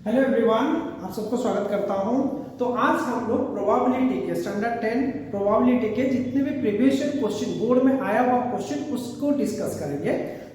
Hello everyone, आप सबको स्वागत करता हूं। तो आज हम लोग प्रोबेबिलिटी के स्टैंडर्ड 10 प्रोबेबिलिटी के जितने भी प्रीवियस क्वेश्चन बोर्ड में आया हुआ क्वेश्चन उसको डिस्कस करेंगे।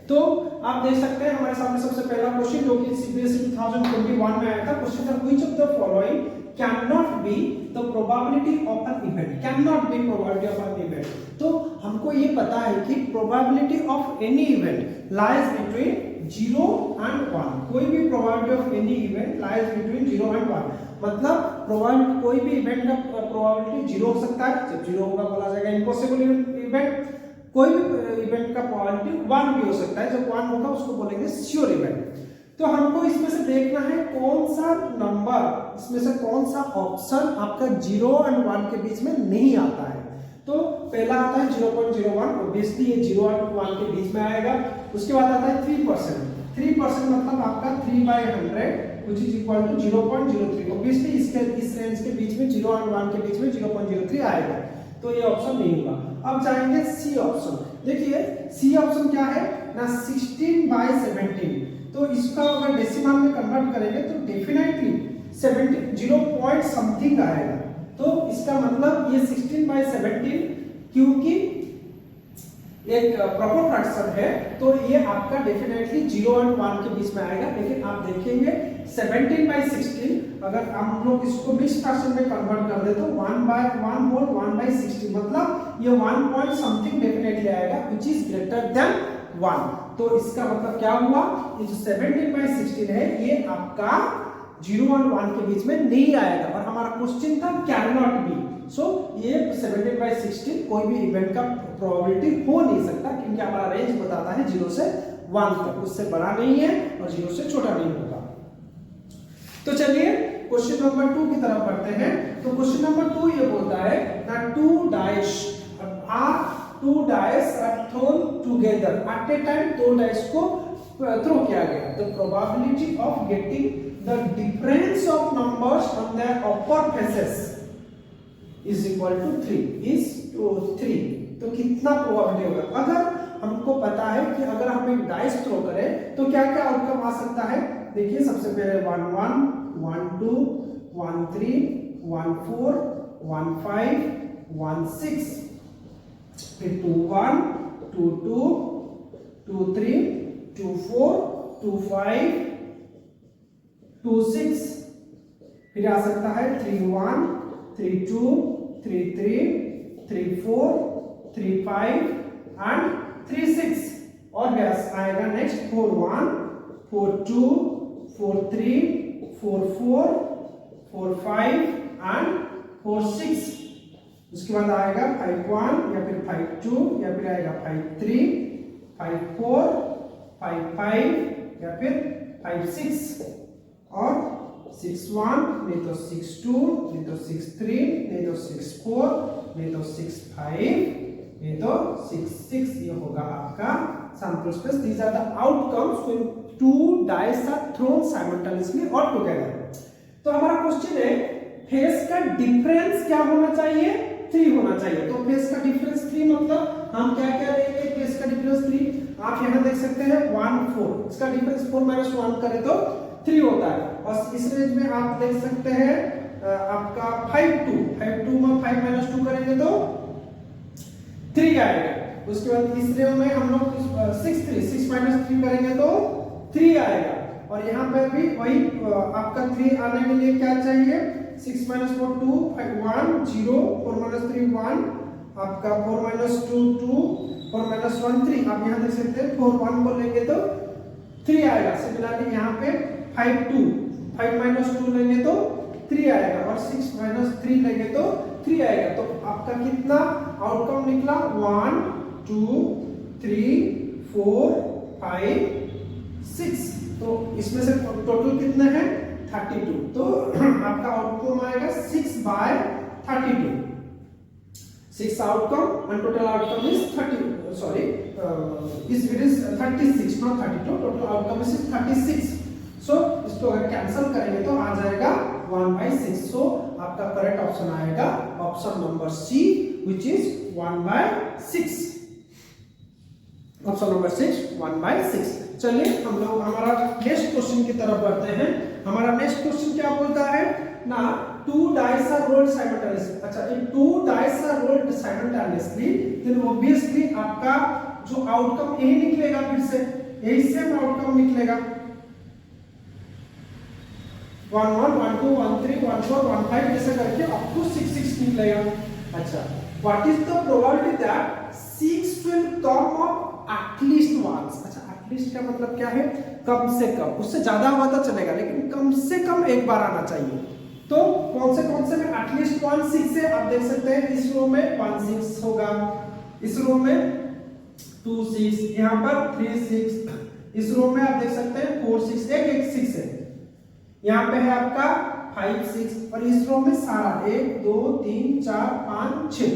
तो आप देख सकते हैं हमारे सामने सबसे पहला क्वेश्चन जो कि सीबीएसई 2021 में आया था। क्वेश्चन था which of the following can not be the probability of an event, can not be probability of an event. तो हमको ये पता है कि probability of any event lies between 0 and 1। कोई भी probability of any event lies between 0 and 1, मतलब probability कोई भी इवेंट का प्रोबेबिलिटी 0 हो सकता है, जब 0 होगा बोला जाएगा इम्पॉसिबल इवेंट। कोई भी इवेंट का प्रोबेबिलिटी 1 भी हो सकता है, जब 1 होगा उसको बोलेंगे श्योर इवेंट। तो हमको इसमें से देखना है कौन सा नंबर, इसमें से कौन सा ऑप्शन आपका 0 and 1 के बीच में नहीं आता है। तो पहला आता है 0.01, ऑब्वियसली ये 0 और 1 के बीच में आएगा। उसके बाद आता है 3%, मतलब आपका 3/100 which is equal to 0.03। Obviously इस रेंज के बीच में 0 और 1 के बीच में 0.03 आएगा, तो ये ऑप्शन नहीं होगा। अब जाएंगे सी ऑप्शन। देखिए सी ऑप्शन क्या है ना, 16/17। तो इसका अगर डेसिमल में कन्वर्ट करेंगे तो डेफिनेटली 0 पॉइंट समथिंग आएगा। तो इसका मतलब ये 16/17 क्योंकि एक प्रॉपर फ्रैक्शन है, तो ये आपका डेफिनेटली 0 और 1 के बीच में आएगा। लेकिन आप देखेंगे 17/16 अगर हम लोग इसको मिक्स फ्रैक्शन में कन्वर्ट कर दे तो 1/1 होल 1/16, मतलब ये 1 पॉइंट समथिंग डेफिनेटली आएगा व्हिच इज ग्रेटर देन 1। तो इसका मतलब क्या हुआ, ये जो 17/16 है ये आपका 0 और 1 के बीच में नहीं आएगा। और हमारा क्वेश्चन था कैन नॉट बी, सो ये 17/16 कोई भी इवेंट का प्रोबेबिलिटी हो नहीं सकता, क्योंकि हमारा रेंज बताता है 0 से 1 तक, उससे बड़ा नहीं है और 0 से छोटा नहीं होगा। तो चलिए क्वेश्चन नंबर 2 की तरफ बढ़ते हैं। तो क्वेश्चन नंबर 2 ये बोलता है ना, two dice are thrown together at a time। दो डाइस को थ्रो किया गया, the probability of getting the difference of numbers on their upper faces is equal to 3। तो कितना प्रोबेबिलिटी होगा। अगर हमको पता है कि अगर हम एक डाइस थ्रो करें तो क्या क्या आउटकम आ सकता है। देखिए सबसे पहले 1 1 1 2 1 3 1 4 1 5 1 6, फिर 2 1 2 2 2 3 2 4 2 5 2 6, फिर आ सकता है 3 1 3 2 3 3 3 4 3 5 एंड 3 6। और गैस आएगा नेक्स्ट 4 1 4 2 4 3 4 4 4 5 एंड 4 6। उसके बाद आएगा 5 1 या फिर 5 2 या फिर आएगा 5 3 5 4 5 5 या फिर 5 6 और 6 1 नहीं तो 6 2 नहीं तो 6 3 नहीं तो 6 4 नहीं तो 6 5 नहीं तो 6 6। ये होगा आपका sample space. These are the outcomes when two dice are thrown simultaneously और टुगेदर। तो हमारा क्वेश्चन है फेस का डिफरेंस क्या होना चाहिए, 3 होना चाहिए। तो फेस का डिफरेंस 3 मतलब हम क्या क्या लेंगे, फेस का डिफरेंस 3 आप यहां देख सकते हैं 1 4, इसका डिफरेंस 4 - 1 करें तो 3 होता है। और इस रेंज में आप देख सकते हैं आपका 5 2 में 5 - 2 करेंगे तो 3 आएगा। उसके बाद इस रेंज में हम लोग 6 3 करेंगे तो 3 आएगा। और यहाँ पे भी वही आपका 3 आने के लिए क्या चाहिए, 6 - 4 2 5 1 0 4 - 3 1, आपका 4 - 2 2 4 - 1 3। आप यहाँ देख सकते हैं 4 1 को लेंगे तो 3 आएगा। सिमिलरली यहाँ पे 5 2 5 - 2 लेंगे तो 3 आएगा और 6 - 3 लेंगे तो 3 आएगा। तो आपका कितना आउटकम निकला 1 2 3 4 5 6। तो इसमें से टोटल कितने हैं 32। तो आपका आउटकम आएगा 6/32। 6 outcome and total outcome is 30, sorry, it is 36 not 32, total outcome is 36। सो इसको अगर कैंसिल करेंगे तो आ जाएगा 1/6। सो आपका करेक्ट ऑप्शन आएगा option number C which is 1/6। Option number 6 1/6। चलिए हम लोग हमारा नेक्स्ट क्वेश्चन की तरफ बढ़ते हैं। हमारा नेक्स्ट क्वेश्चन क्या बोलता है ना, 2 dice are rolled simultaneously। अच्छा, if 2 dice are rolled simultaneously then obviously आपका जो आउटकम यही निकलेगा, फिर से यही सेम आउटकम निकलेगा, 1 1 1 2 1 3 1 4 1 5 ऐसे करके अप टू 6 6 निकलेगा। अच्छा, what is the probability that 6 will come up at least once। अच्छा, एटलीस्ट का मतलब क्या है, कम से कम, उससे ज्यादा हुआ तो चलेगा लेकिन कम से कम एक बार आना चाहिए। तो कौन से में एटलीस्ट 1 6 है, आप देख सकते हैं इस रो में 1 6 होगा, इस रो में 2 6, यहाँ पर 3 6, इस रो में आप देख सकते हैं 4 6, एक 6 है, यहाँ पे है आपका 5 6, और इस रो में सारा 1 2 3 4 5 6।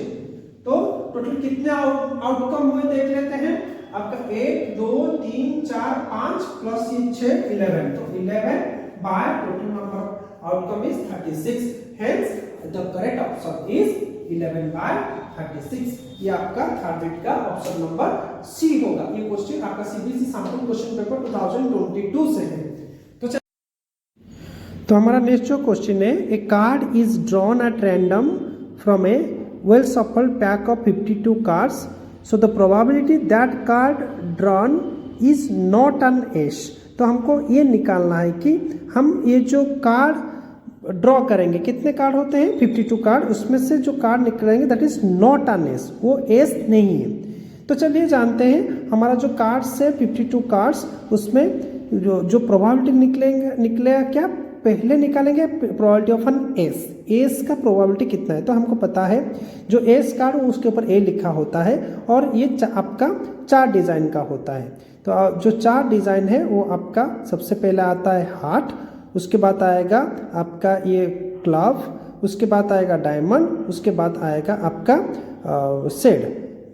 तो टोटल कितने आउटकम हुए देख लेते हैं। आपका 1 2 3 4 5 प्लस ये 6 11, तो 11 by total number outcome is 36, hence the correct option is 11 by 36। ये आपका थर्ड बिट का ऑप्शन नंबर सी होगा। ये क्वेश्चन आपका सीबीएसई सैंपल क्वेश्चन पेपर 2022 से है। तो हमारा नेक्स्ट जो क्वेश्चन है, a card is drawn at random from a well shuffled pack of 52 cards, so the probability that card drawn is not an ace. तो हमको ये निकालना है कि हम ये जो कार्ड ड्रॉ करेंगे, कितने कार्ड होते हैं 52 कार्ड, उसमें से जो कार्ड निकलेंगे that is not an S, वो एस नहीं है। तो चलिए जानते हैं हमारा जो कार्ड्स है 52 कार्ड्स, उसमें जो प्रोबेबिलिटी निकलेगा क्या, पहले निकालेंगे probability of N S. S का प्रोबेबिलिटी कितना है, तो हमको पता है जो एस कार्ड उसके ऊपर ए लिखा होता है, और ये आपका 4 डिजाइन का होता है। तो जो 4 डिजाइन है वो आपका सबसे पहले आता है हार्ट, उसके बाद आएगा आपका ये क्लव, उसके बाद आएगा डायमंड, उसके बाद आएगा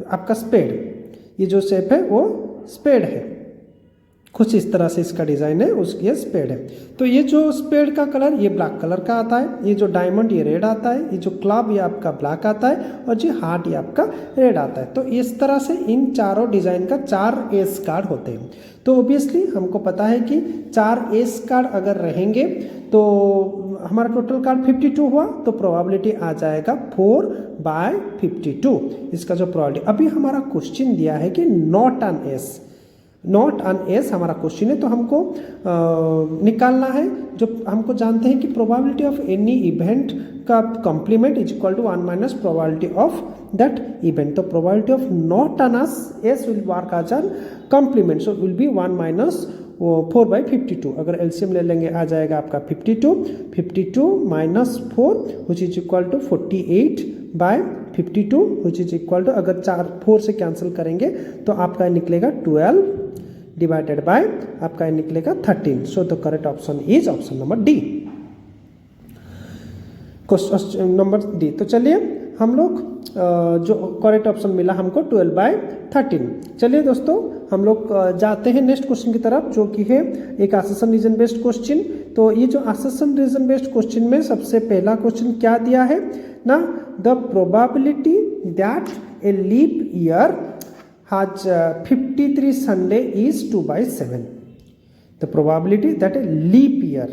आपका स्पेड। ये जो शेप है वो स्पेड है, कुछ इस तरह से इसका डिजाइन है, उसकी ये स्पेड है। तो ये जो स्पेड का कलर ये ब्लैक कलर का आता है, ये जो डायमंड ये रेड आता है, ये जो क्लब ये आपका ब्लैक आता है, और जो हार्ट ये आपका रेड आता है। तो इस तरह से इन चारों डिजाइन का 4 एस कार्ड होते हैं। तो ऑब्वियसली हमको पता है कि 4 एस कार्ड अगर रहेंगे तो हमारा टोटल कार्ड 52 हुआ, तो प्रोबेबिलिटी आ जाएगा 4 बाय 52, इसका जो प्रोबेबिलिटी। अभी हमारा क्वेश्चन दिया है कि not an S, not an S हमारा क्वेश्चन है, तो हमको निकालना है। जो हमको जानते हैं कि प्रोबेबिलिटी ऑफ एनी इवेंट का complement is equal to 1 minus probability of that event. तो probability of not an ace will work as an complement, so will be 1 minus 4 by 52। अगर एलसीएम ले लेंगे आ जाएगा आपका 52 minus 4 which is equal to 48 by 52 which is equal to, अगर 4 से cancel करेंगे तो आपका निकलेगा 12 डिवाइडेड बाय आपका निकलेगा 13। So the correct option is option number D, question number D. तो चलिए हम लोग जो करेक्ट ऑप्शन मिला हमको 12 बाय 13। चलिए दोस्तों हम लोग जाते हैं नेक्स्ट क्वेश्चन की तरफ, जो कि है एक असम्पशन रीजन बेस्ड क्वेश्चन। तो ये जो असम्पशन रीजन बेस्ड क्वेश्चन में सबसे पहला क्वेश्चन क्या दिया है ना, the probability that a leap year has 53 Sunday is 2/7। The probability that a leap year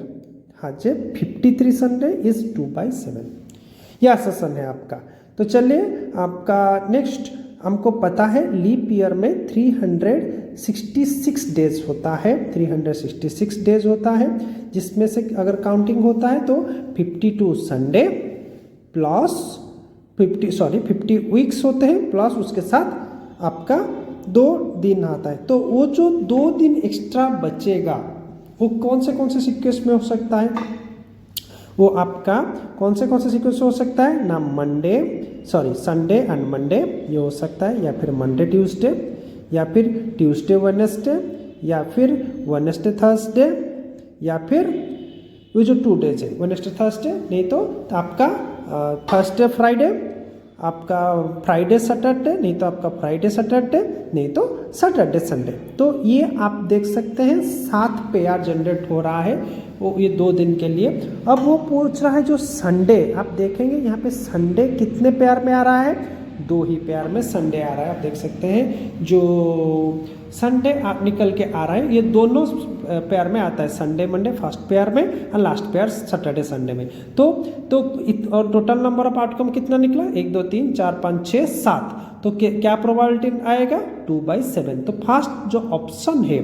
has a 53 Sunday is 2/7। यह असम्पशन है आपका। तो चलिए आपका नेक्स्ट, हमको पता है लीप ईयर में 366 डेज होता है, 366 डेज होता है, जिसमें से अगर काउंटिंग होता है तो 52 संडे प्लस 50 वीक्स होते हैं, प्लस उसके साथ आपका 2 दिन आता है। तो वो जो 2 दिन एक्स्ट्रा बचेगा वो कौन से सीक्वेंस में हो सकता है, वो आपका कौन से सीक्वेंस हो सकता है ना, संडे एंड मंडे ये हो सकता है, या फिर मंडे ट्यूसडे, या फिर ट्यूसडे वेडनेसडे, या फिर वेडनेसडे थर्सडे, या फिर वो जो 2 डेज है वेडनेसडे थर्सडे, नहीं तो आपका थर्सडे फ्राइडे, आपका फ्राइडे सैटरडे, नहीं तो आपका फ्राइडे सैटरडे, नहीं तो सैटरडे संडे। तो ये आप देख सकते हैं 7 पेयर जनरेट हो रहा है वो ये 2 दिन के लिए। अब वो पूछ रहा है जो संडे, आप देखेंगे यहाँ पे संडे कितने पेयर में आ रहा है, 2 ही पेयर में संडे आ रहा है। आप देख सकते हैं जो संडे निकल के आ रहा है, ये दोनों पेयर में आता है, संडे मंडे फर्स्ट पेयर में और लास्ट पेयर सैटरडे संडे में। तो और टोटल नंबर ऑफ आउटकम कितना निकला, 1 2 3 4 5 6 7। तो क्या प्रोबेबिलिटी आएगा, 2/7। तो फर्स्ट जो ऑप्शन है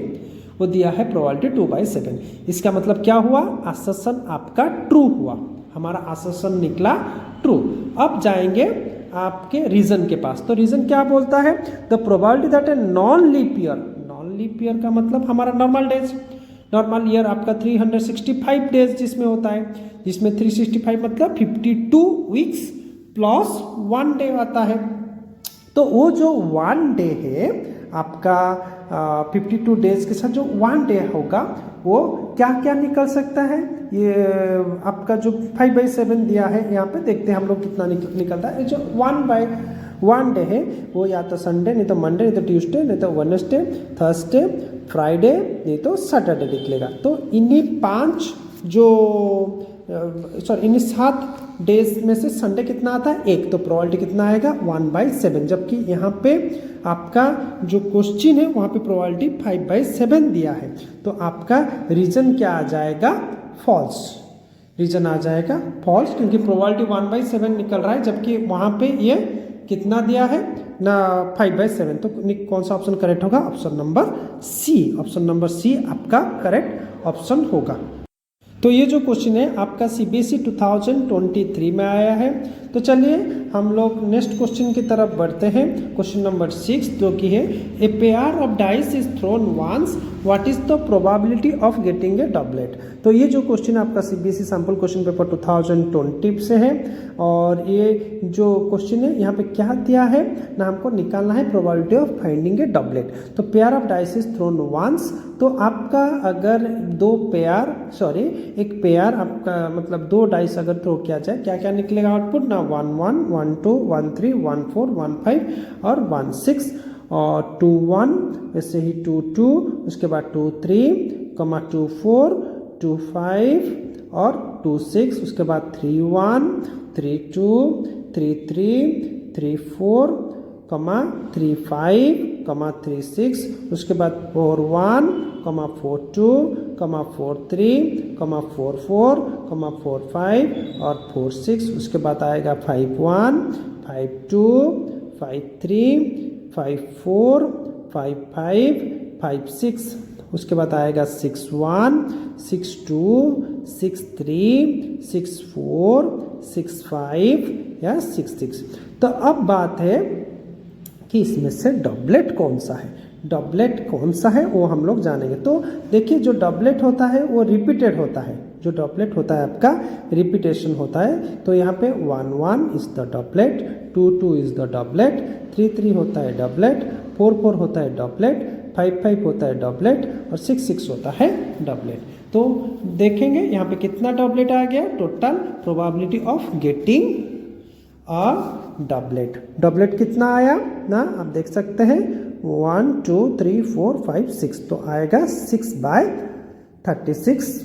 वो दिया है प्रोबेबिलिटी 2/7। इसका मतलब क्या हुआ, असर्शन आपका ट्रू हुआ, हमारा असर्शन निकला ट्रू। अब जाएंगे आपके रीजन के पास। तो रीजन क्या बोलता है, the probability that a non leap year का मतलब हमारा नॉर्मल डेज, नॉर्मल ईयर आपका 365 डेज जिसमें होता है, जिसमें 365 मतलब 52 वीक्स प्लस 1 डे आता है। तो वो जो 1 डे है आपका 52 डेज के साथ जो 1 डे होगा वो क्या क्या निकल सकता है, ये आपका जो 5/7 दिया है यहाँ पे देखते हैं हम लोग कितना निकलता है। जो 1/1 डे है वो या तो संडे, नहीं तो मंडे, नहीं तो ट्यूसडे, नहीं तो वेडनेसडे, थर्सडे, फ्राइडे, नहीं तो सैटरडे निकलेगा। तो इन्हीं 5 जो इन्हीं 7 डेज में से संडे कितना आता है, 1। तो प्रोबेबिलिटी कितना आएगा, 1/7। जबकि यहाँ पे आपका जो क्वेश्चन है वहाँ पे प्रोबेबिलिटी 5/7 दिया है। तो आपका रीजन क्या आ जाएगा, फॉल्स। रीजन आ जाएगा फॉल्स, क्योंकि प्रोबेबिलिटी 1/7 निकल रहा है, जबकि वहाँ पे ये कितना दिया है ना, 5/7। तो कौन सा ऑप्शन करेक्ट होगा, option number C. Option number C आपका करेक्ट ऑप्शन होगा। तो ये जो क्वेश्चन है आपका CBSE 2023 में आया है। तो चलिए हम लोग नेक्स्ट क्वेश्चन की तरफ बढ़ते हैं। क्वेश्चन नंबर 6 जो कि है, a pair of dice is thrown once, what is the probability of getting a doublet. तो ये जो क्वेश्चन आपका CBSE सैम्पल क्वेश्चन पेपर 2020 से है, और ये जो क्वेश्चन है यहाँ पे क्या दिया है ना, हमको निकालना है probability of finding a doublet. तो pair of dice is thrown once, तो आपका अगर एक पेयर आपका मतलब 2 डाइस अगर थ्रो किया जाए, क्या क्या निकलेगा आउटपुट ना, 1 1 1 2 1 3 1 4 1 5 और 1 6 और 2 1, ऐसे ही 2 2, उसके बाद 2 3, 2 4, 2 5 और 2 6, उसके बाद 3 1, 3 2, 3 3, 3 4, 3 5, 3 6, उसके बाद 4 1, 4 2, 4 3, 4 4, 4 5 और 4 6, उसके बाद आएगा 5 1, 5 2, 5 3, 5 4, 5 5, 5 6, उसके बाद आएगा 6 1, 6 2, 6 3, 6 4, 6 5 या 6 6। तो अब बात है कि इसमें से डबलेट कौन सा है, डबलेट कौन सा है वो हम लोग जानेंगे। तो देखिए जो डबलेट होता है वो रिपीटेड होता है, जो डबलेट होता है आपका रिपीटेशन होता है। तो यहाँ पे 1 1 is the doublet, 2 2 is the doublet, 3 3 होता है डबलेट, 4 4 होता है डबलेट, 5 5 होता है डबलेट और 6 6 होता है डबलेट। तो देखेंगे यहाँ पे कितना डबलेट आ गया, total probability of getting a doublet. Doublet कितना आया ना, आप देख सकते हैं 1 2 3 4 5 6, तो आएगा 6/36,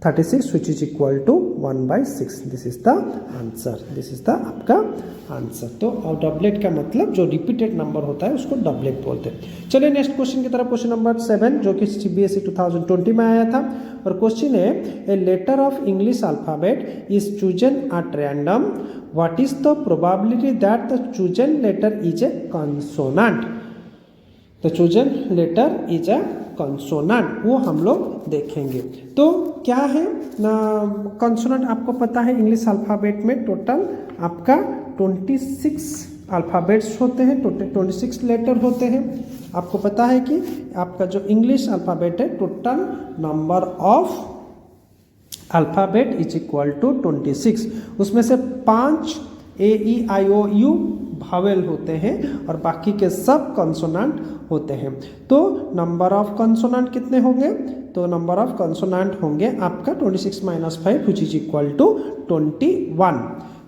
36 which is equal to 1/6। This is the answer, this is the आपका आंसर। तो डबलेट का मतलब जो रिपीटेड नंबर होता है उसको डबलेट बोलते हैं। चलिए नेक्स्ट क्वेश्चन की तरफ, क्वेश्चन नंबर 7 जो कि CBSE 2020 में आया था, और क्वेश्चन है, a letter of English alphabet is chosen at random, what is the probability that the chosen letter is a consonant. The chosen letter is a consonant, वो हम लोग देखेंगे। तो क्या है ना, कंसोनेंट आपको पता है इंग्लिश अल्फाबेट में टोटल आपका 26 अल्फ़ाबेट्स होते हैं, टोटल 26 लेटर होते हैं। आपको पता है कि आपका जो इंग्लिश अल्फ़ाबेट है, total number of alphabet is equal to 26। उसमें से 5 AEIOU भावेल होते हैं और बाकी के सब कंसोनेंट होते हैं। तो नंबर ऑफ कंसोनेंट कितने होंगे, तो नंबर ऑफ कंसोनेंट होंगे आपका 26 - 5 विच इज इक्वल टू 21।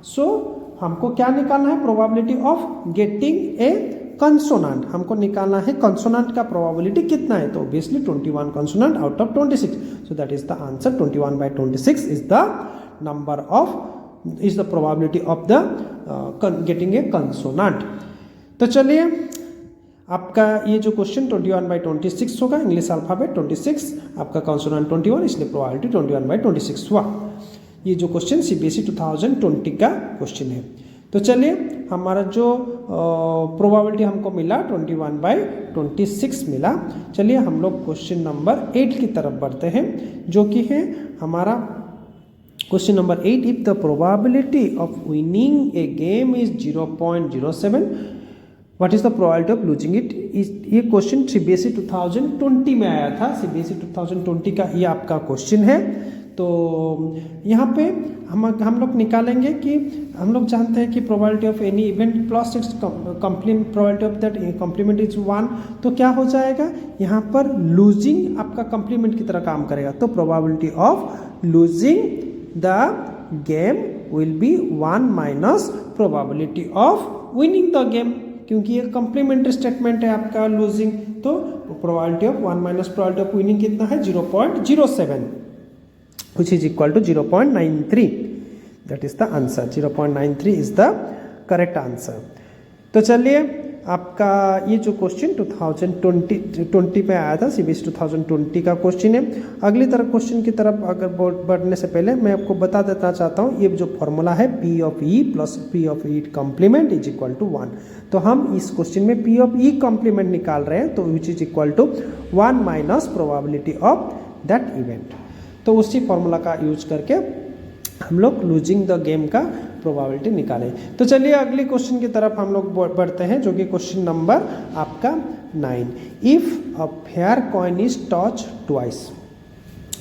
सो हमको क्या निकालना है, probability of getting A consonant. हमको निकालना है कंसोनेंट का प्रोबेबिलिटी कितना है, तो obviously 21 consonant out of 26। So that is the answer, 21/26 is the number of is the probability of the getting a consonant। तो चलिए आपका ये जो क्वेश्चन 21/26 होगा, इंग्लिश अल्फ़ाबेट 26, आपका कॉन्सोनेंट 21, इसलिए प्रोबेबिलिटी 21/26 हुआ। ये जो क्वेश्चन CBSE 2020 का क्वेश्चन है। तो चलिए हमारा जो प्रोबेबिलिटी हमको मिला 21/26 मिला। चलिए हम लोग क्वेश्चन नंबर 8 की तरफ बढ़ते हैं, जो कि है हमारा question number 8। If the probability of winning A game is 0.07, what is the probability of losing it. ये क्वेश्चन CBSE 2020 में आया था, CBSE 2020 का ये आपका क्वेश्चन है। तो यहाँ पे हम लोग निकालेंगे कि हम लोग जानते हैं कि probability of any event plus it's complement, probability of that complement is 1। तो क्या हो जाएगा यहाँ पर, लूजिंग आपका कंप्लीमेंट की तरह काम करेगा। तो probability of losing the game will be 1 minus probability of winning the game, क्योंकि ये कंप्लीमेंट्री स्टेटमेंट है आपका लूजिंग। तो probability of 1 minus probability of winning कितना है, 0.07, which is equal to 0.93. That is the answer. 0.93 is the correct answer. तो चलिए आपका ये जो क्वेश्चन 2020 में आया था, CBSE 2020 का क्वेश्चन है। अगली तरफ क्वेश्चन की तरफ अगर बढ़ने से पहले मैं आपको बता देना चाहता हूँ, ये जो फॉर्मूला है P of E plus P of E complement is equal to 1। तो हम इस क्वेश्चन में P of E कॉम्प्लीमेंट निकाल रहे हैं, तो which is equal to 1 minus probability of that event. तो उसी फॉर्मूला का यूज करके हम लोग लूजिंग द गेम का प्रोबेबिलिटी निकालें। तो चलिए अगली क्वेश्चन की तरफ हम लोग बढ़ते हैं, जो कि क्वेश्चन नंबर आपका 9। If a fair coin is toss twice,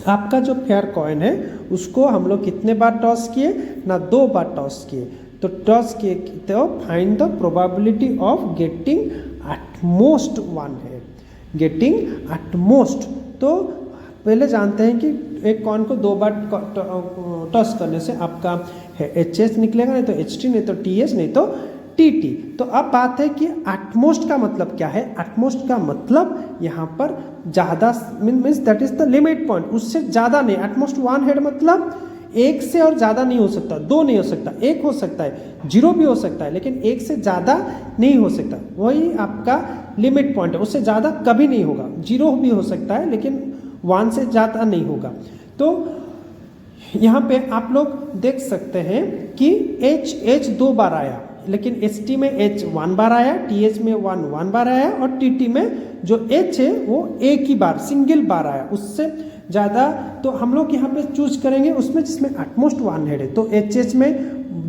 आपका जो फेयर कॉइन है उसको हम लोग कितने बार टॉस किए ना, 2 बार टॉस किए। तो टॉस किए तो find the probability of getting at most 1 है, गेटिंग एट मोस्ट। तो पहले जानते हैं कि एक कॉइन को 2 बार टॉस करने से आपका HS निकलेगा, नहीं तो HT, नहीं तो TH, नहीं तो TT। तो अब बात है कि एटमोस्ट का मतलब क्या है। एटमोस्ट का मतलब यहाँ पर ज़्यादा means that is the limit point, उससे ज़्यादा नहीं। एटमोस्ट 1 हेड मतलब 1 से और ज़्यादा नहीं हो सकता, 2 नहीं हो सकता, 1 हो सकता है, 0 भी हो सकता है, लेकिन 1 से ज़्यादा नहीं हो सकता। वही आपका लिमिट पॉइंट है, उससे ज़्यादा कभी नहीं होगा। 0 भी हो सकता है लेकिन 1 से ज़्यादा नहीं होगा। तो यहाँ पे आप लोग देख सकते हैं कि H 2 बार आया, लेकिन ST में H 1 बार आया, TH में 1 बार आया, और TT में जो H है वो एक ही बार, सिंगल बार आया, उससे ज़्यादा। तो हम लोग यहाँ पे चूज करेंगे उसमें जिसमें एटमोस्ट 1 हेड है। तो HH में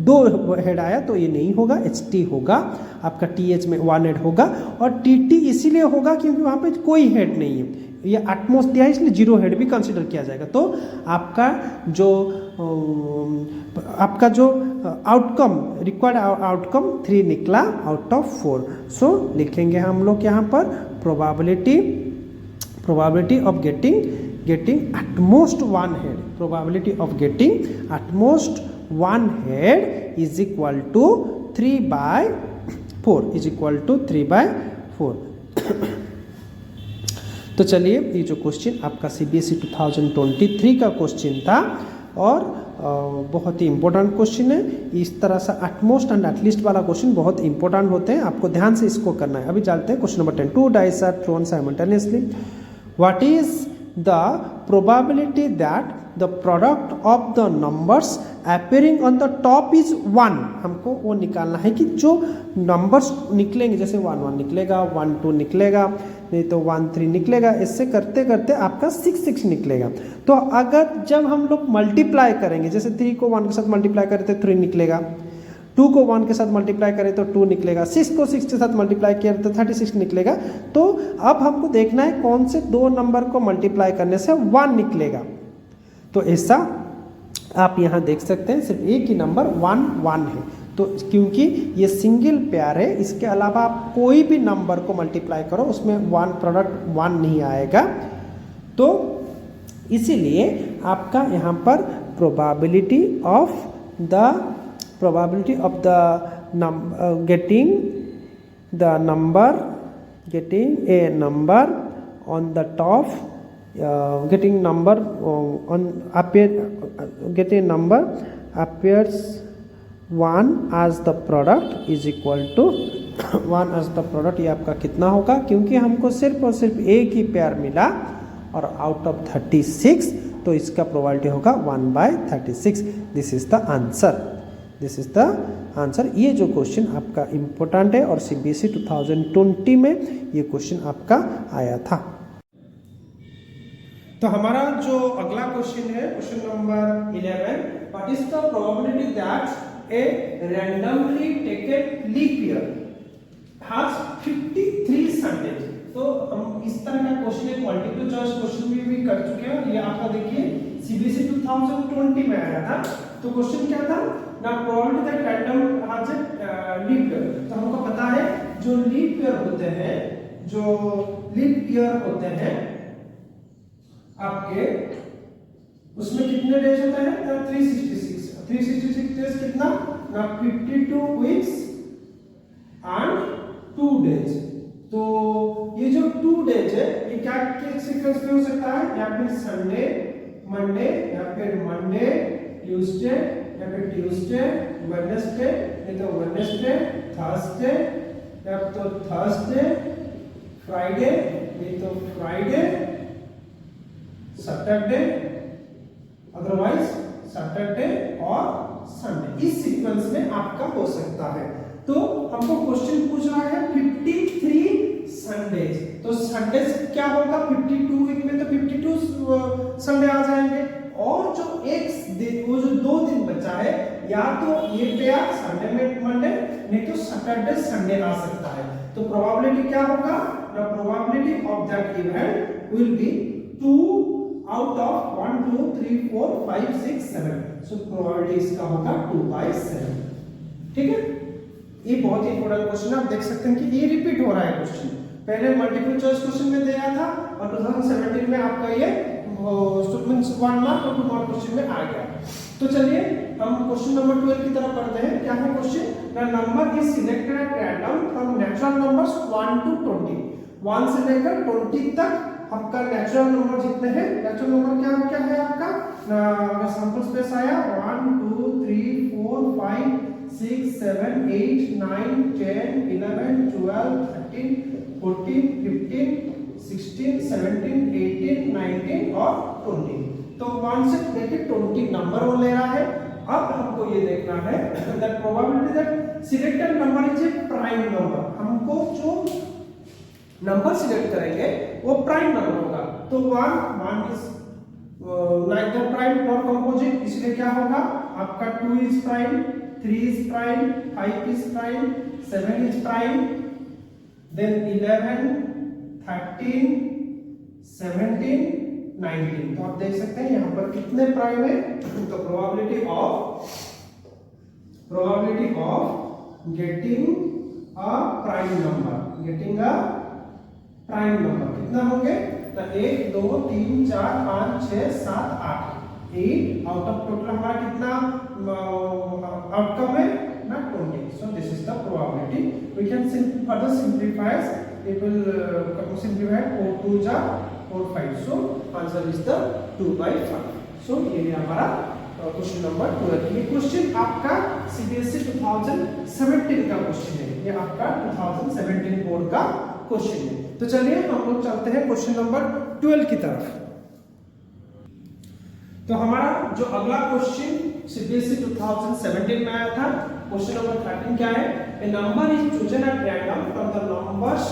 2 हेड आया तो ये नहीं होगा, HT होगा, आपका TH में 1 हेड होगा, और TT इसीलिए होगा क्योंकि वहाँ पे कोई हेड नहीं है, ये एटमोस्ट दिया है इसलिए 0 हेड भी कंसिडर किया जाएगा। तो आपका जो आउटकम, रिक्वायर्ड आउटकम 3 निकला आउट ऑफ 4। सो लिखेंगे हम लोग यहाँ पर probability of getting at most 1 head, probability of getting at most 1 head is equal to 3/4, is equal to 3/4। तो चलिए ये जो क्वेश्चन आपका CBSE 2023 का क्वेश्चन था, और बहुत ही इंपॉर्टेंट क्वेश्चन है। इस तरह से एटमोस्ट एंड एटलीस्ट वाला क्वेश्चन बहुत इंपॉर्टेंट होते हैं, आपको ध्यान से इसको करना है। अभी चलते हैं question number 10। 2 dice are thrown simultaneously. What is the probability that the product of the numbers appearing on the top is 1? हमको वो निकालना है कि जो नंबर्स निकलेंगे, जैसे 1 1 निकलेगा, 1 2 निकलेगा, नहीं तो 1 3 निकलेगा, इससे करते करते आपका 6 6 निकलेगा। तो अगर जब हम लोग मल्टीप्लाई करेंगे, जैसे 3 को 1 के साथ मल्टीप्लाई करें तो 3 निकलेगा, 2 को 1 के साथ मल्टीप्लाई करें तो 2 निकलेगा, 6 को 6 के साथ मल्टीप्लाई किया तो 36 निकलेगा। तो अब हमको देखना है कौन से 2 नंबर को मल्टीप्लाई करने से 1 निकलेगा। तो ऐसा आप यहाँ देख सकते हैं, सिर्फ एक ही नंबर 1 1 है। तो क्योंकि ये सिंगल पेयर है, इसके अलावा आप कोई भी नंबर को मल्टीप्लाई करो उसमें 1 प्रोडक्ट 1 नहीं आएगा। तो इसीलिए आपका यहाँ पर probability of getting a number on the top, getting number appears 1 as the product is equal to 1 as the product, ये आपका कितना होगा, क्योंकि हमको सिर्फ और सिर्फ एक ही पेयर मिला और आउट ऑफ 36, तो इसका प्रोबेबिलिटी होगा 1/36। This is the answer, this is the answer. ये जो क्वेश्चन आपका इम्पोर्टेंट है और CBSE 2020 में ये क्वेश्चन आपका आया था। तो हमारा जो अगला क्वेश्चन है question number 11, what is the probability that a randomly taken leap year has 53 Sundays. तो हम इस तरह का क्वेश्चन एक मल्टीपल चॉइस क्वेश्चन भी कर चुके हैं। ये आपका देखिए CBSE 2020 में आया था। तो क्वेश्चन क्या था ना, probability that random has a leap year. तो हमको पता है जो लीप ईयर होते हैं, जो लीप ईयर होते हैं आपके, उसमें कितने डेज होते हैं ना, 366 डेज कितना ना, 52 वीक्स एंड 2 डेज। तो ये जो 2 डेज है ये क्या किस सीक्वेंस में हो सकता है, या फिर संडे मंडे, या फिर मंडे ट्यूसडे, या फिर ट्यूसडे वेडनेसडे, नहीं तो वेडनेसडे थर्सडे, या तो थर्सडे फ्राइडे, नहीं तो फ्राइडे सैटरडे, अदरवाइज सैटरडे और संडे। इस सीक्वेंस में आपका हो सकता है। तो हमको क्वेश्चन पूछ रहा है 53 संडेज। तो संडेज क्या होगा, 52 वीक में तो 52 संडे आ जाएंगे, और जो एक दिन, वो जो 2 दिन बचा है, या तो ये पेयर संडे में मंडे, नहीं तो सैटरडे संडे आ सकता है। तो प्रोबेबिलिटी क्या होगा, the probability of that event will be 2 out of 1 2 3 4 5 6 7। So probability इसका होगा 2/7। ठीक है, ये बहुत ही इंपॉर्टेंट क्वेश्चन है। आप देख सकते हैं कि ये रिपीट हो रहा है क्वेश्चन, पहले मल्टीपल चॉइस क्वेश्चन में दिया था और 2017 में आपका ये 1 मार्क और 2 मार्क क्वेश्चन में आ गया। तो चलिए हम क्वेश्चन नंबर 12 की तरफ पढ़ते हैं। क्या है question, the number is selected at random from natural numbers 1 to 20। 1 से लेकर 20 तक आपका नेचुरल नंबर जितने हैं, नेचुरल नंबर क्या है आपका, अगर सैंपल स्पेस आया 1 2 3 4 5 6 7 8 9 10 11 12 13 14 15 16 17 18 19 और 20। तो 1 से लेके 20 नंबर वो ले रहा है। अब हमको ये देखना है that probability that selected number is a prime number. हमको जो नंबर सिलेक्ट करेंगे वो प्राइम नंबर होगा। तो 1 is neither prime nor composite, इसलिए क्या होगा आपका 2 is prime, 3 is prime, 5 is prime, 7 is prime, then 11 13 17 19। तो आप देख सकते हैं यहाँ पर कितने प्राइम है। तो probability of getting a prime number, prime number कितना होंगे, तो 1 2 3 4 5 6 7 8 8 आउट ऑफ टोटल हमारा कितना आउटकम है ना 20। So this is the probability. We can further simplify, it will simplify 4 2 जा 4 5। So answer is the 2/5। सो ये हमारा क्वेश्चन नंबर 12। ये क्वेश्चन आपका CBSE 2017 का क्वेश्चन है, ये आपका 2017 बोर्ड का क्वेश्चन है। तो चलिए हम लोग चलते हैं क्वेश्चन नंबर 12 की तरफ। तो हमारा जो अगला क्वेश्चन CBSE 2017 में आया था, क्वेश्चन नंबर 13 क्या है, a number is chosen at random from the numbers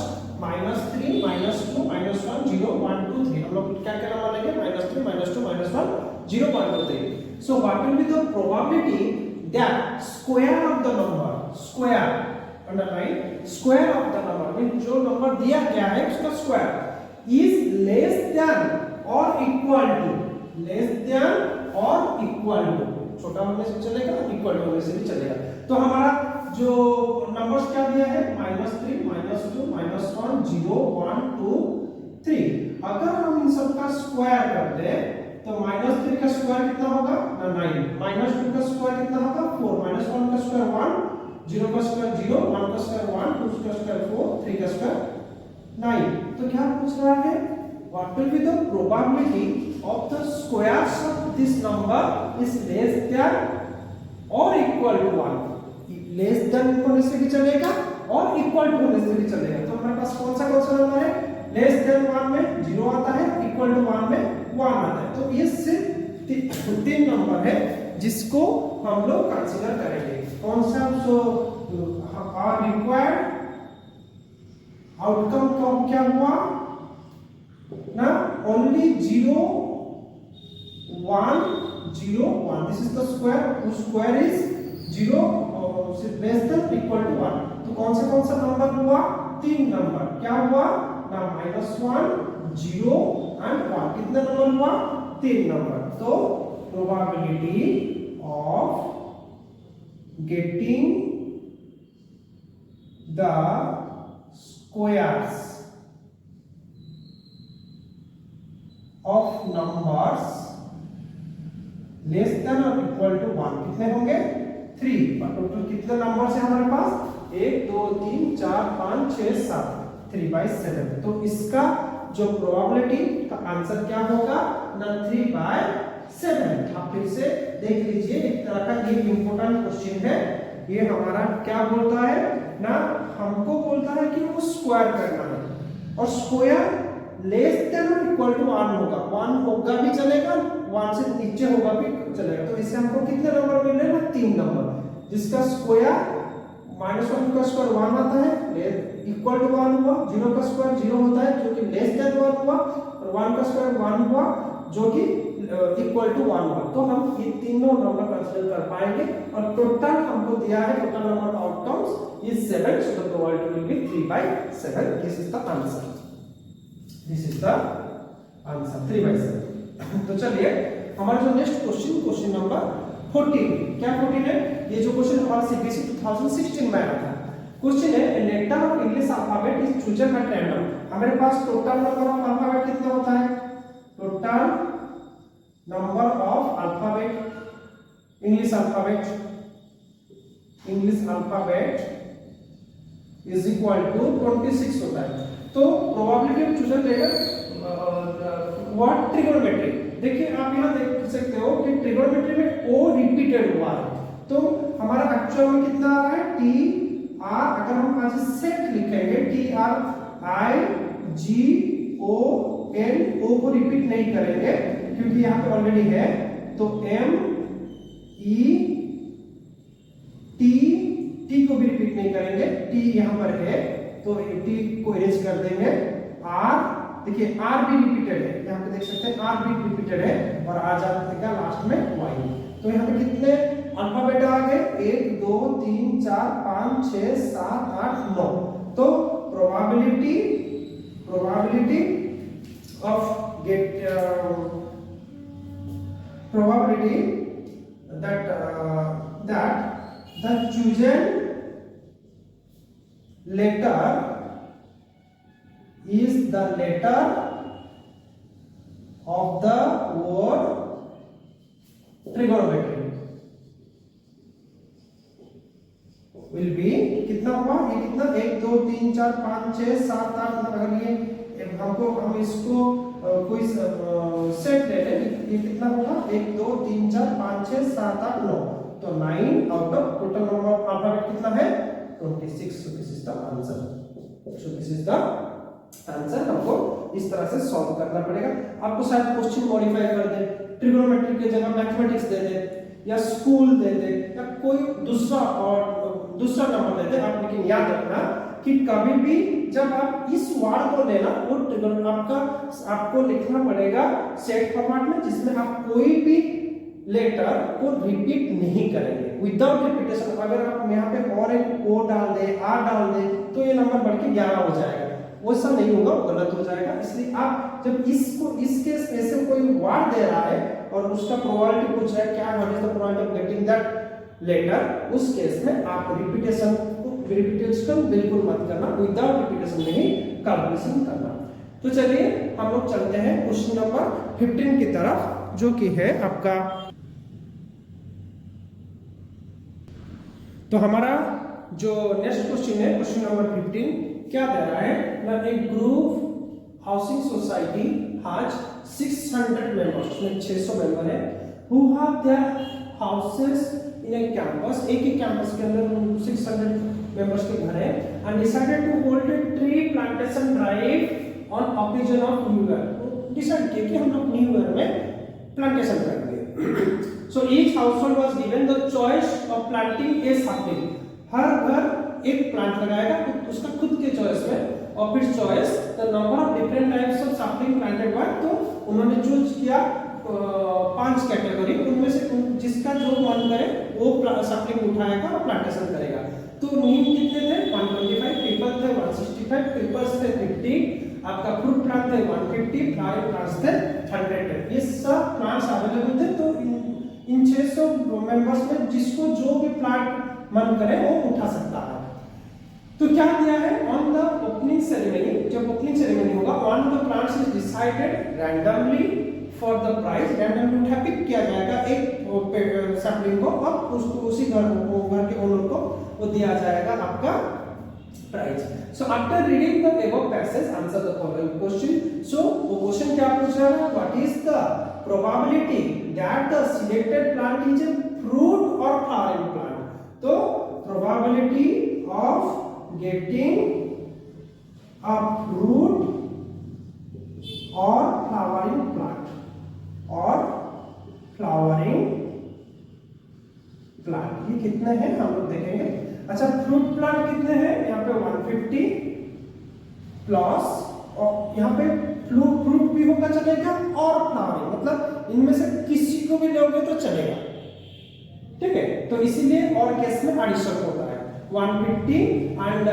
-3 -2 -1 0 1 2 3। हम लोग क्या क्या नंबर लेंगे, -3 -2 -1 0 1 2 3। So what will be the probability that square of the number, square underline square of the number mean जो नंबर दिया गया है उसका स्क्वायर इज लेस देन और इक्वल टू, लेस देन और इक्वल टू, छोटा होने से चलेगा इक्वल होने से भी चलेगा। तो हमारा जो नंबर्स क्या दिया है, -3 -2 -1 0 1 2 3। अगर हम इन सब का स्क्वायर कर दें तो -3 का स्क्वायर कितना होगा 9, -2 का स्क्वायर कितना होगा 4, -1 का स्क्वायर 1, 0 का स्क्वायर 0, 1 का स्क्वायर 1, 2 का स्क्वायर 4, 3 का स्क्वायर 9। तो क्या पूछ रहा है, what will be the probability of the squares of this number is less than or equal to 1। Less than होने से भी चलेगा और इक्वल टू होने से भी चलेगा। तो हमारे पास कौन सा नंबर है, लेस देन 1 में 0 आता है, इक्वल टू 1 में 1 आता है। तो ये सिर्फ 3 नंबर है जिसको हम लोग कंसीडर करेंगे। कौन सा, सो आर रिक्वायर्ड आउटकम क्या हुआ ना, only 0 1 0 1, this is the square, square is 0 less than equal to 1। तो कौन सा नंबर हुआ, 3 नंबर। क्या हुआ ना, -1 0 एंड 1, कितना नंबर हुआ, 3 नंबर। तो probability of getting the squares of numbers less than और इक्वल टू 1 कितने होंगे, 3। और टोटल कितने नंबर है हमारे पास, 1 2 3 4 5 6 7, 3/7। तो इसका जो प्रोबेबिलिटी का आंसर क्या होगा ना, 3/7। आप फिर से देख लीजिए, एक तरह का ये इंपॉर्टेंट क्वेश्चन है। ये हमारा क्या बोलता है ना, हमको बोलता है कि वो स्क्वायर करना है, और स्क्वायर लेस देन और इक्वल टू 1 होगा, 1 होगा भी चलेगा, 1 से नीचे होगा भी चलेगा। तो इससे हमको कितने नंबर मिल रहे हैं ना, 3 नंबर, जिसका स्क्वायर -1 का स्क्वायर 1 आता है, इक्वल टू 1 हुआ, 0 का स्क्वायर 0 होता है जो कि लेस देन 1 हुआ, और 1 का स्क्वायर 1 हुआ जो कि इक्वल टू 1 हुआ। तो हम ये तीनों नंबर कंसीडर कर पाएंगे, और टोटल हमको दिया है, total number of outcomes is 7, so the probability will be 3/7। This is the answer, this is the answer 3/7। तो चलिए हमारा जो नेक्स्ट क्वेश्चन नंबर 14, क्या 14 है, ये जो क्वेश्चन हमारा सीबीएसई 2016 में आया था। क्वेश्चन है, a letter of English alphabet is chosen at random। हमारे पास टोटल नंबर ऑफ अल्फाबेट कितना होता है, total number of alphabet, English alphabet is equal to 26 होता है। तो probability of chosen letter what, trigonometry. देखिए आप यहाँ देख सकते हो कि ट्रिगोनोमेट्री में ओ रिपीटेड हुआ है, तो हमारा एक्चुअल में कितना आ रहा है, टी आर, अगर हम आज सेट लिखेंगे, TRIGON, ओ को रिपीट नहीं करेंगे क्योंकि यहाँ पे ऑलरेडी है, तो टी को भी रिपीट नहीं करेंगे, टी यहाँ पर है तो टी को इरेज कर देंगे। आर, देखिए आर भी रिपीटेड है, यहाँ पे देख सकते हैं आर भी रिपीटेड है, और आ जाएगा लास्ट में वाई। तो यहाँ पे कितने अल्फाबेट आ गए, 1 2 3 4 5 6 7 8 9। तो probability of probability that the chosen letter is the letter of the word trigonometry will be, कितना हुआ, ये कितना, 1 2 3 4 5 6 7 8 9। अगर ये हम इसको कोई सेट ले लें, ये कितना होगा, 1 2 3 4 5 6 7 8 9, तो 9 out of total number of alphabet कितना है, 26। सो this is the answer, so this is the answer. हमको इस तरह से सॉल्व करना पड़ेगा। आपको शायद क्वेश्चन मॉडिफाई कर दे, ट्रिगोनोमेट्री के जगह मैथमेटिक्स दे दे, या स्कूल दे दे, या कोई दूसरा नंबर दे दे। आप लेकिन याद रखना कि कभी भी जब आप इस वर्ड को लेना, वो आपको लिखना पड़ेगा सेट फॉर्मेट में, जिसमें आप कोई भी लेटर को रिपीट नहीं करेंगे विदाउट रिपीटेशन। अगर आप यहाँ पे और एक ओ डाल दे, आर डाल दे, तो ये नंबर बढ़ के 11 हो जाएगा, वो सब नहीं होगा, वो गलत हो जाएगा। इसलिए आप जब इस केस में से कोई वर्ड दे रहा है और उसका प्रोबेबिलिटी पूछ रहा है क्या what is the probability of getting that letter, उस केस में आप रिपीटेशन बिल्कुल मत करना, विदाउट रिपीटेशन में ही कैलकुलेशन करना। तो चलिए हम लोग चलते हैं क्वेश्चन नंबर 15 की तरफ, जो कि है आपका, तो हमारा जो नेक्स्ट क्वेश्चन है क्वेश्चन नंबर 15, क्या दे रहा है ना, एक group housing society has 600 members, उसमें 600 मेंबर है, who have their houses in A campus, एक ही कैंपस के अंदर 600 मेंबर्स के घर है, and decided to hold a tree plantation drive on occasion of New Year. Decide किया कि हम लोग न्यू ईयर में प्लांटेशन करेंगे. So each household was given the choice of planting a sapling. हर घर एक प्लांट लगाएगा उसका खुद के चॉइस में, और फिर choice the number of different types of sapling planted by. तो उन्होंने चूज किया 5 कैटेगरी, उनमें से जिसका जो मन करे वो सैपलिंग उठाएगा और प्लांटेशन करेगा. तो नीम कितने थे 125, पीपल थे 165, पीपल्स थे 50, आपका फ्रूट प्लांट थे 150, फ्लावरिंग प्लांट्स थे 100. ये सब प्लांट्स अवेलेबल थे. तो इन 600 मेंबर्स में जिसको जो भी प्लांट मन करे वो उठा सकता है. तो क्या दिया है, ऑन द ओपनिंग सेरेमनी, जब ओपनिंग सेरेमनी होगा, on the plants is decided randomly for the price. Randomly उठा पिक किया जाएगा एक सैपलिंग को, और उसको उसी घर के ओनर को वो दिया जाएगा आपका price. So after reading the above passage answer the following question. So वो क्वेश्चन क्या पूछ रहा है, what is the probability that the selected plant is a fruit और फ्लावरिंग प्लांट. तो probability of getting a fruit or flowering plant or flowering plant, ये कितने हैं हम लोग देखेंगे. अच्छा, फ्रूट प्लांट कितने हैं, यहाँ पे 150 प्लस, और यहाँ पे फ्रूट भी होगा चलेगा और फ्लावरिंग, मतलब इनमें से किसी को भी लोगे तो चलेगा. ठीक है, तो इसीलिए और केस में एडिशन होता है 150 एंड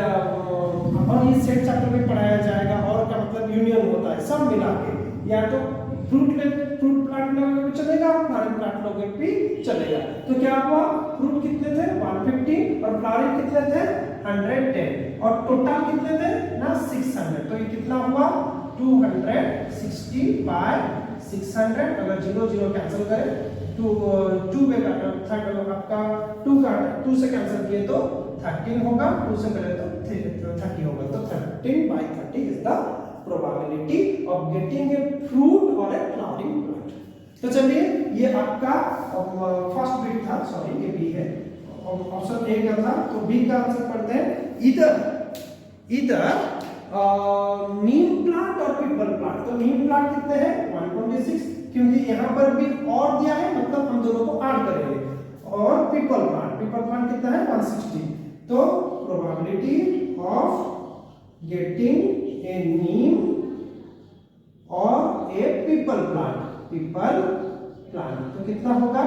और ये सेट चैप्टर में पढ़ाया जाएगा. और क्या मतलब यूनियन होता है सब मिला के, या तो फ्रूट प्लांट लोगे भी चलेगा, फ्लावरिंग प्लांट लोगे भी चलेगा. तो क्या हुआ, फ्रूट कितने थे 150 और फ्लावरिंग कितने थे 110, और टोटल कितने थे ना 600. तो ये कितना हुआ 260 बाय 600. अगर 0 0 कैंसिल करें तो 2 में आपका 2 से कैंसिल किए तो 13 होगा, 2 से करें तो 30 होगा. तो 13 by 30 is the probability of getting a fruit or a flowering plant. तो चलिए, ये आपका फर्स्ट बिट था, सॉरी ये बी है, ऑप्शन ए का था. तो बी का आंसर पढ़ते हैं, इधर नीम प्लांट और पीपल प्लांट. तो नीम प्लांट कितने हैं 126, क्योंकि यहाँ पर भी और दिया है, मतलब हम दोनों को ऐड करेंगे. और पीपल प्लांट कितना है 160. तो प्रोबेबिलिटी ऑफ गेटिंग ए नीम और ए पीपल प्लांट, तो कितना होगा,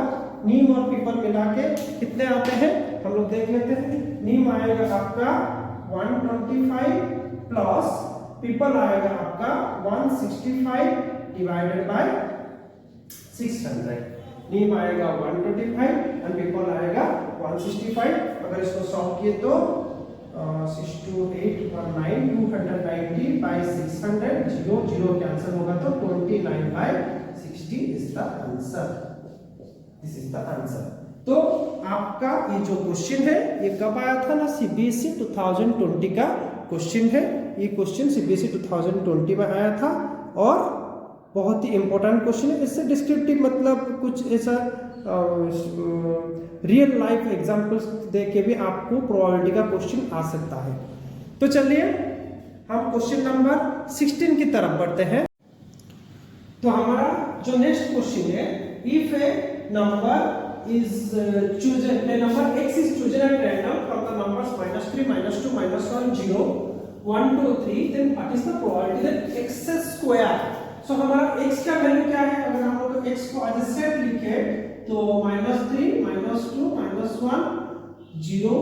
नीम और पीपल मिला के कितने आते हैं हम लोग देख लेते हैं. नीम आएगा आपका 125 प्लस पीपल आएगा आपका 165 डिवाइडेड बाय 600. नीम आएगा 125 एंड पीपल आएगा 165. अगर इसको सॉल्व किए तो 6 to 8 9 290 by 600, 0 कैंसिल होगा तो 29 by 60 is the answer. This is the answer. तो आपका ये जो क्वेश्चन है ये कब आया था ना, सीबीएसई 2020 का क्वेश्चन है. ये क्वेश्चन सीबीएसई 2020 में आया था और बहुत ही इंपॉर्टेंट क्वेश्चन है. इससे डिस्क्रिप्टिव मतलब कुछ ऐसा रियल लाइफ एग्जांपल्स दे के भी आपको प्रोबेबिलिटी का क्वेश्चन आ सकता है. तो चलिए हम क्वेश्चन नंबर 16 की तरफ बढ़ते हैं. तो हमारा जो नेक्स्ट क्वेश्चन है, if A number is chosen, a number x is chosen at random from the numbers -3 -2 -1 0 1 2 3, then what is the probability that x square. so हमारा x का वैल्यू क्या है, अगर हम लोग x को एज अ सेट लिखे तो -3 -2 -1 0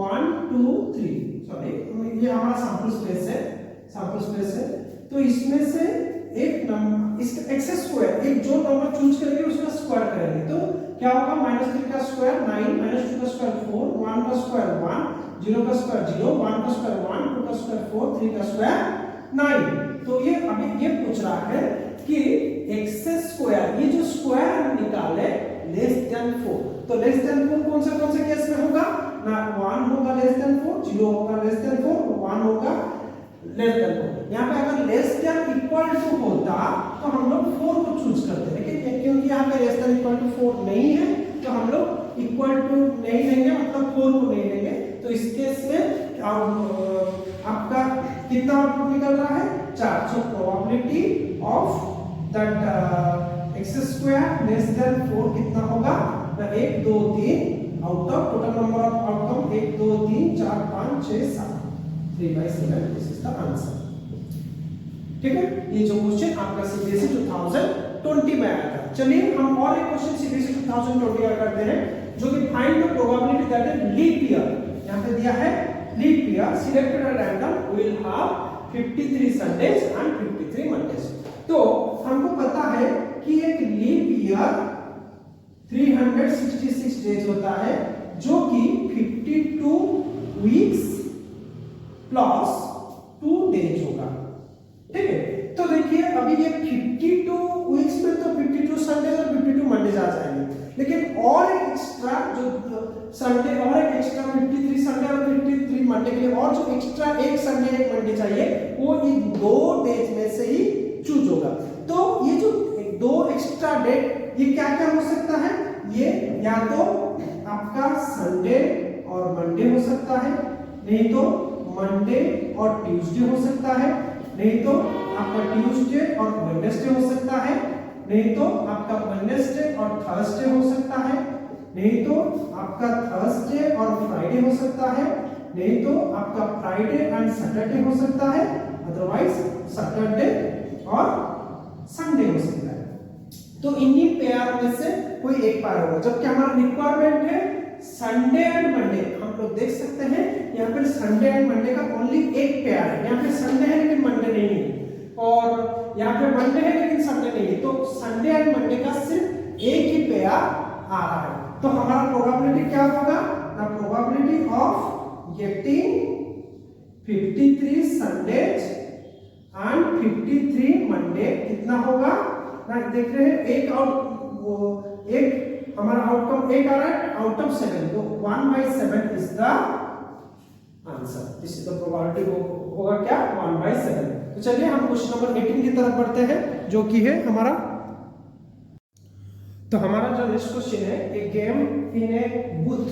1 2 3, सॉरी ये हमारा सैंपल स्पेस है. तो इसमें से एक नंबर, इसका x स्क्वायर, एक जो नंबर चूज करेंगे उसका स्क्वायर करेंगे. तो क्या होगा, -3 का स्क्वायर 9, -2 का स्क्वायर 4, 1 का स्क्वायर 1, 0 का स्क्वायर 0, 1 का स्क्वायर 1, 2 का स्क्वायर 4, 3 का स्क्वायर 9. तो ये अभी ये पूछ रहा है कि x स्क्वायर, ये जो स्क्वायर हम निकाले लेस देन 4. तो लेस देन 4 कौन से केस में होगा ना, 1 होगा लेस देन 4, 0 होगा लेस देन 4, 1 होगा लेस देन 4. यहाँ पे अगर लेस देन इक्वल टू होता तो हम लोग 4 को चूज करते, लेकिन क्योंकि यहाँ पे लेस देन इक्वल टू 4 नहीं है तो हम लोग इक्वल टू नहीं लेंगे, मतलब 4 को नहीं लेंगे. तो इस केस में कितना आउटपुट निकल रहा है 4। सो probability of that x square less than 4 कितना होगा 1 2 3 out of total number of outcome 1 2 3 4 5 6 7 3/7 this is the answer. ठीक है, ये जो क्वेश्चन आपका सीबीएसई 2020 में आया था। चलिए हम और एक क्वेश्चन सीबीएसई 2020 का करते हैं जो कि find the probability that is leap year. यहां पे दिया है leap year selected at random will have 53 Sundays and 53 Mondays. तो हमको पता है कि एक लीप ईयर 366 डेज होता है जो कि 52 वीक्स प्लस 2 डेज होगा। ठीक है, तो देखिए अभी ये 52 वीक्स में तो 52 संडेज और 52 मंडेज आ जाएंगे, लेकिन और एक एक्स्ट्रा जो संडे और एक एक्स्ट्रा 53 संडे और 53 मंडे के लिए और जो एक्स्ट्रा एक संडे एक मंडे चाहिए वो इन 2 डेज में से ही चूज होगा। तो ये जो 2 एक्स्ट्रा डेट ये क्या क्या हो सकता है, ये या तो आपका संडे और मंडे हो सकता है, नहीं तो मंडे और ट्यूसडे हो सकता है, नहीं तो आपका ट्यूसडे और वेडनेसडे हो सकता है, नहीं तो आपका वेडनेसडे और थर्सडे हो सकता है, नहीं तो आपका थर्सडे और फ्राइडे हो सकता है, नहीं तो आपका फ्राइडे एंड सैटरडे हो सकता है, अदरवाइज सैटरडे और संडे हो सकता है। तो इन्हीं पेयर में से कोई एक पेयर होगा, जबकि हमारा रिक्वायरमेंट है संडे एंड मंडे। हम लोग देख सकते हैं यहाँ पर संडे एंड मंडे का ओनली एक पेयर है, यहाँ पे संडे है लेकिन मंडे नहीं है, और यहाँ पे मंडे है लेकिन संडे नहीं है, तो संडे एंड मंडे का सिर्फ एक ही पेयर आ रहा है। तो हमारा प्रोबेबिलिटी क्या होगा, the probability of getting 53 Sundays and 53 Monday कितना होगा ना, देख रहे हैं एक हमारा आउटकम एक आ रहा है आउट ऑफ 7, तो 1/7 is the answer. This is the probability होगा क्या 1/7। तो चलिए हम क्वेश्चन नंबर 18 की तरफ बढ़ते हैं जो कि है हमारा, तो हमारा जो नेक्स्ट क्वेश्चन है, a game in a booth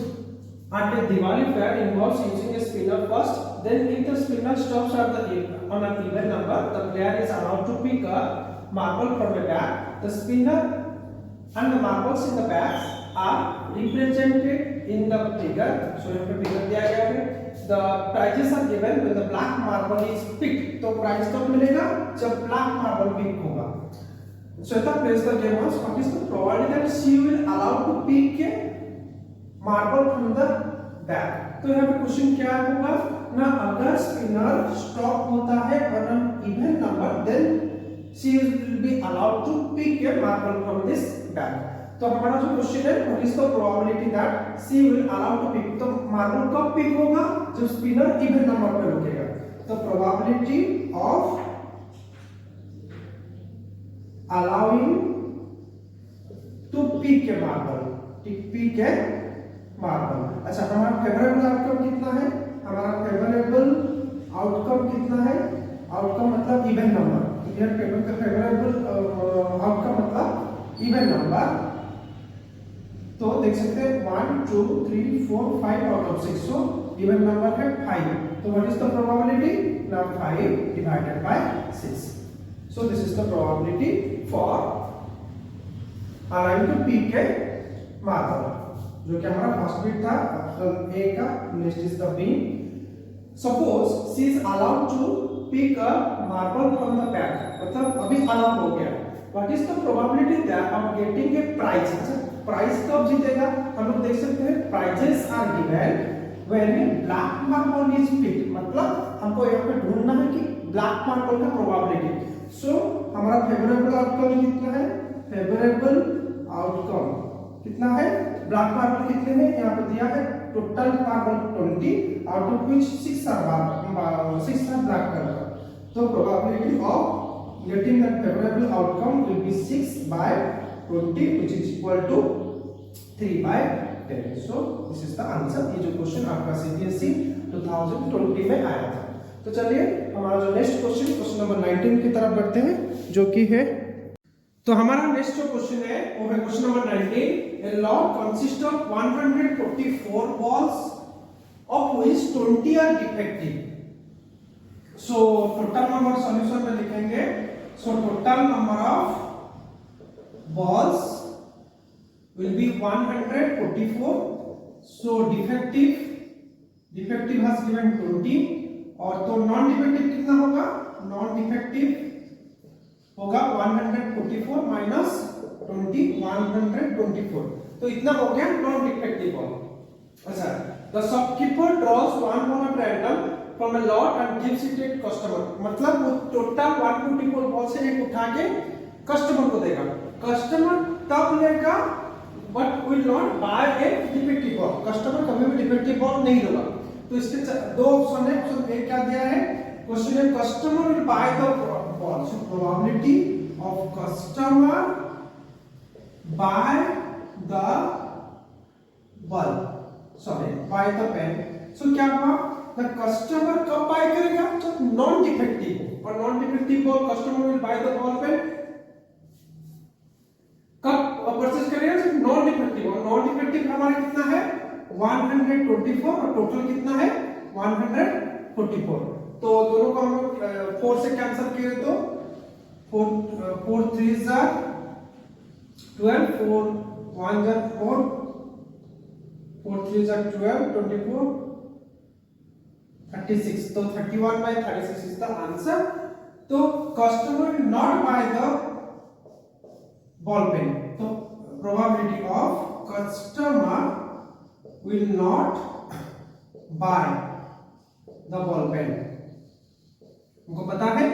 at a Diwali fair involves using a spinner first, then if the spinner stops at the on an even number, the player is allowed to pick a marble from a bag. The spinner and the marbles in the bags are represented in the figure. So यहाँ पे figure दिया गया है। The prizes are given when the black marble is picked. तो prize कब मिलेगा, जब black marble pick होगा। Shweta plays the game once. What is the probability that she will allow to pick a marble from the bag? तो यहाँ पे question क्या होगा ना, अगर स्पिनर स्टॉप होता है on an even number, then she will be allowed to pick a marble from this bag. तो हमारा जो क्वेश्चन है, what is the probability that she will allow to pick? तो मार्बल कब पिक होगा, जब स्पिनर इवन नंबर पे रुकेगा। तो probability of allowing to pick a marble, pick a marble। अच्छा, हमारा फेवरेबल आउटकम कितना है, हमारा फेवरेबल आउटकम कितना है, आउटकम मतलब इवन नंबर, फेवरेबल आउटकम मतलब इवन नंबर। तो देख सकते हैं 1 2 3 4 5 out of 6, so even number है 5। तो व्हाट इज द प्रोबेबिलिटी ना, 5 divided by 6। So this is the probability for allowing to pick a marble, जो कि हमारा फर्स्ट बिट था ऑप्शन ए का। Next is the B, suppose she is allowed to pick a marble from the bag, मतलब अभी allow हो गया। What is the probability that of getting a prize. अच्छा, प्राइज कब जीतेगा, हम लोग देख सकते हैं prizes are given when black marble is picked, मतलब हमको यहाँ पे ढूंढना है कि ब्लैक मार्बल का प्रोबेबिलिटी। सो हमारा फेवरेबल आउटकम कितना है, फेवरेबल आउटकम कितना है, ब्लैक मार्बल कितने हैं, यहाँ पे दिया है total marble 20, out of which 6 are black colour. तो probability of getting the favourable outcome will be 6/20 which is equal to 3/10। So this is the answer. ये जो क्वेश्चन आपका सीबीएसई 2020 में आया था। तो चलिए हमारा जो नेक्स्ट क्वेश्चन, क्वेश्चन नंबर 19 की तरफ बढ़ते हैं जो कि है, तो हमारा नेक्स्ट जो क्वेश्चन है वो है question number 19। A log consists of 144 balls of which 20 are defective so total number solution में लिखेंगे, so total number of balls will be 144. So defective has given 20 और तो नॉन डिफेक्टिव कितना होगा, नॉन डिफेक्टिव होगा 144 माइनस 20 124, तो इतना हो गया नॉन डिफेक्टिव बॉल। अच्छा, the shopkeeper draws one ball at random from a lot and gives it to customer, मतलब वो टोटल 144 बॉल से एक उठा के कस्टमर को देगा, कस्टमर तब लेगा but will not buy a defective ball, customer कभी भी डिफेक्टिव बॉल नहीं लेगा। तो इसके दो ऑप्शन है, ऑप्शन ए क्या दिया है, क्वेश्चन है customer will buy the ball, so probability of customer buy the ball, sorry buy the pen, so क्या हुआ, द कस्टमर कब बाय करेगा, जब नॉन डिफेक्टिव, और non defective ball customer will buy the ball pen कब purchase करेगा, जब non defective, और नॉन डिफेक्टिव हमारा कितना है 124 और टोटल कितना है 144, तो दोनों को हम लोग 4 से कैंसिल किए तो 4 3 जा 12, 4 1 जा 4, 4 3 जा 12, 24 36, तो 31/36 is the answer। तो customer will not buy the ball pen, तो probability of customer will not buy the ball pen, हमको पता है,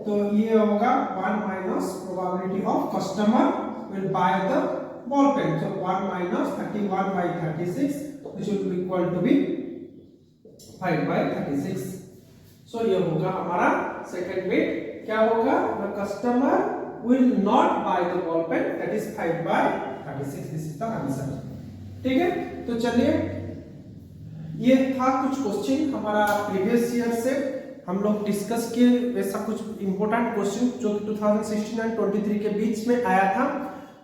तो ये होगा 1 minus probability of customer will buy the ball pen, so 1 minus 31/36 which will be equal to be 5/36, so ये होगा हमारा सेकंड बिट, क्या होगा, the customer will not buy the ball pen, that is 5/36, this is the answer। ठीक है, तो चलिए ये था कुछ क्वेश्चन हमारा प्रीवियस ईयर से हम लोग डिस्कस किए, वैसा कुछ इंपॉर्टेंट क्वेश्चन जो 2016 और 23 के बीच में आया था।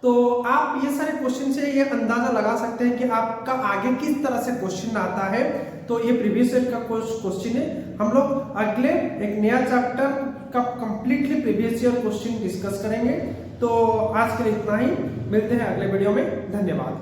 तो आप ये सारे क्वेश्चन से ये अंदाजा लगा सकते हैं कि आपका आगे किस तरह से क्वेश्चन आता है। तो ये प्रीवियस ईयर का क्वेश्चन है, हम लोग अगले एक नया चैप्टर का completely previous year question discuss करेंगे। तो आज के लिए इतना ही, मिलते हैं अगले वीडियो में, धन्यवाद।